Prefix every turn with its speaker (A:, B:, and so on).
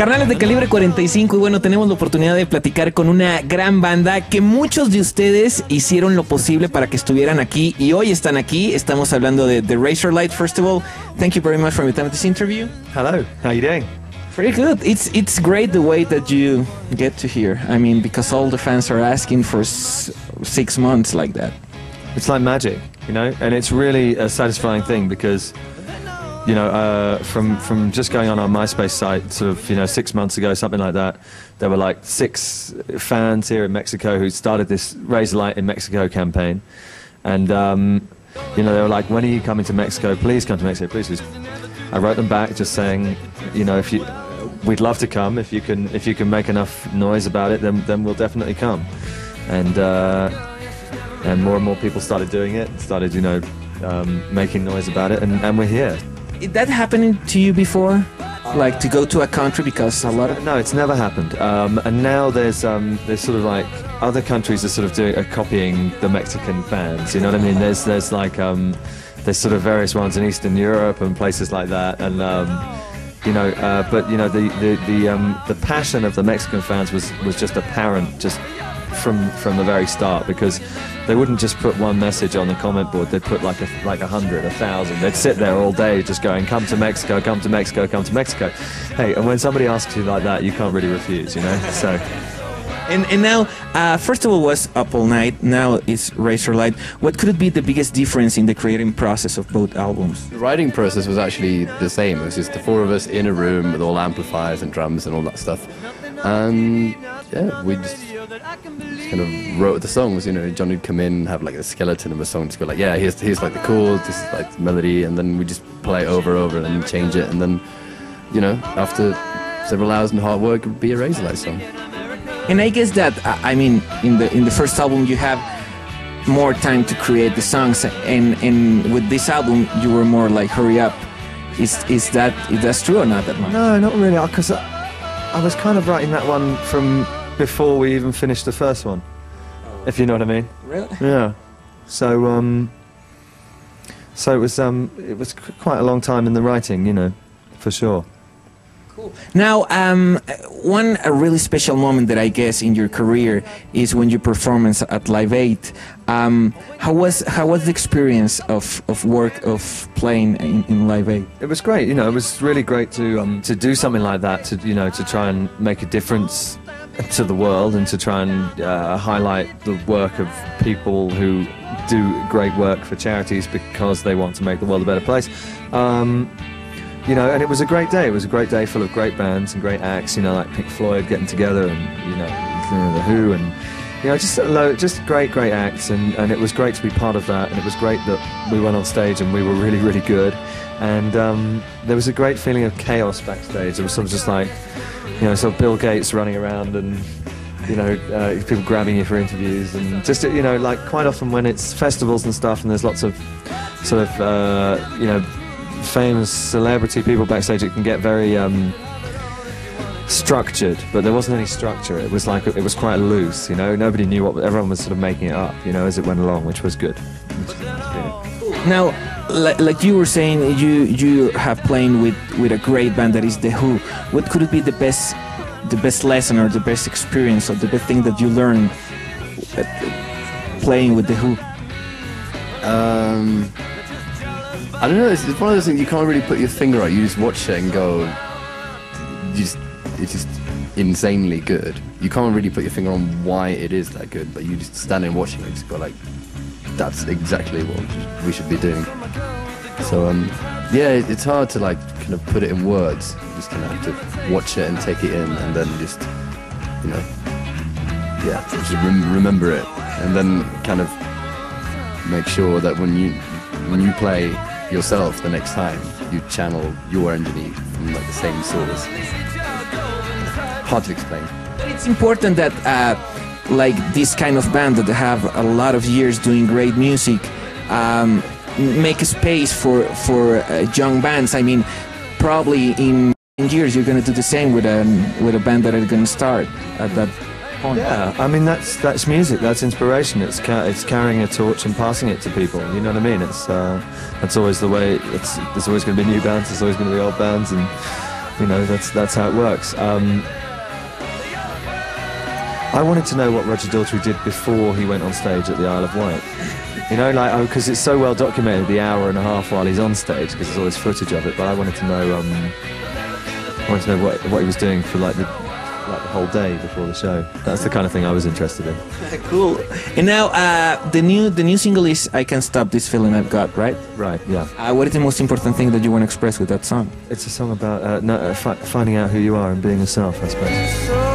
A: Carnales de Calibre 45, y bueno, tenemos la oportunidad de platicar con una gran banda que muchos de ustedes hicieron lo posible para que estuvieran aquí y hoy están aquí. Estamos hablando de The Razorlight. First of all, thank you very much for your time at this interview.
B: Hello, how you doing?
A: Pretty good. It's great the way that you get to here. I mean, because all the fans are asking for 6 months like that.
B: It's like magic, you know, and it's really a satisfying thing because, you know, from just going on our MySpace site, sort of, you know, 6 months ago, something like that, there were like 6 fans here in Mexico who started this Razorlight in Mexico campaign, and you know, they were like, "When are you coming to Mexico? Please come to Mexico, please." Please. I wrote them back just saying, you know, we'd love to come if you can make enough noise about it, then we'll definitely come, and more people started doing it, started, you know, making noise about it, and we're here.
A: Did that happen to you before? Like to go to a country because a lot of...
B: No, it's never happened. And now there's sort of like other countries are sort of copying the Mexican fans. You know what I mean? There's like there's sort of various ones in Eastern Europe and places like that. And you know, but you know the passion of the Mexican fans was just apparent just from the very start, because they wouldn't just put one message on the comment board, they'd put like 100, 1,000. They'd sit there all day just going, "Come to Mexico, come to Mexico, come to Mexico." Hey, and when somebody asks you like that, you can't really refuse, you know? So.
A: And now, first of all was Up All Night, now it's Razorlight. What could be the biggest difference in the creating process of both albums?
C: The writing process was actually the same. It was just the 4 of us in a room with all amplifiers and drums and all that stuff. And yeah, we just kind of wrote the songs. You know, John would come in and have like a skeleton of a song, just go like, "Yeah, here's like the chords, this is like the melody," and then we just play it over and change it, and then, you know, after several hours and hard work, it would be a Razorlight song.
A: And I guess that I mean, in the first album you have more time to create the songs, and with this album you were more like hurry up. Is that true or not that much?
B: No, not really, because I was kind of writing that one from before we even finished the first one, if you know what I mean.
A: Really?
B: Yeah. So it was quite a long time in the writing, you know, for sure.
A: Cool. Now, a really special moment that I guess in your career is when you performance at Live 8. How was the experience of playing in Live 8?
B: It was great, you know. It was really great to do something like that, to try and make a difference to the world, and to try and highlight the work of people who do great work for charities because they want to make the world a better place. You know, and it was a great day. It was a great day full of great bands and great acts, you know, like Pink Floyd getting together, and, you know, The Who, and, you know, just great acts, and it was great to be part of that, and it was great that we went on stage and we were really, really good, and there was a great feeling of chaos backstage. It was sort of just like, you know, sort of Bill Gates running around, and, you know, people grabbing you for interviews, and just, you know, like quite often when it's festivals and stuff and there's lots of sort of, you know, famous celebrity people backstage, it can get very structured, but there wasn't any structure. It was like, it was quite loose, you know. Nobody knew what, everyone was sort of making it up, you know, as it went along, which was good.
A: Now, like you were saying, you have playing with a great band that is The Who. What could it be the best lesson or the best experience or the best thing that you learned playing with The Who?
C: I don't know, it's one of those things you can't really put your finger on. You just watch it and go, it's just insanely good. You can't really put your finger on why it is that good, but you just stand and watching it and just go like, that's exactly what we should be doing. So yeah, it's hard to like kind of put it in words. You just kind of have to watch it and take it in, and then just, you know, yeah, just remember it, and then kind of make sure that when you play yourself the next time, you channel your energy from like the same source. Hard to explain.
A: It's important that like this kind of band that have a lot of years doing great music make a space for young bands. I mean, probably in years you're going to do the same with a band that are going to start at that point.
B: Yeah, I mean that's music, that's inspiration. It's carrying a torch and passing it to people. You know what I mean? It's that's always the way. There's always going to be new bands. There's always going to be old bands, and You know, that's how it works. I wanted to know what Roger Daltrey did before he went on stage at the Isle of Wight. You know, like, because it's so well documented, the hour and a half while he's on stage, because there's all this footage of it. But I wanted to know, what he was doing for the whole day before the show. That's the kind of thing I was interested in.
A: Cool. And now the new single is "I Can't Stop This Feeling I've Got," right?
B: Right. Yeah.
A: What is the most important thing that you want to express with that song?
B: It's a song about finding out who you are and being yourself, I suppose.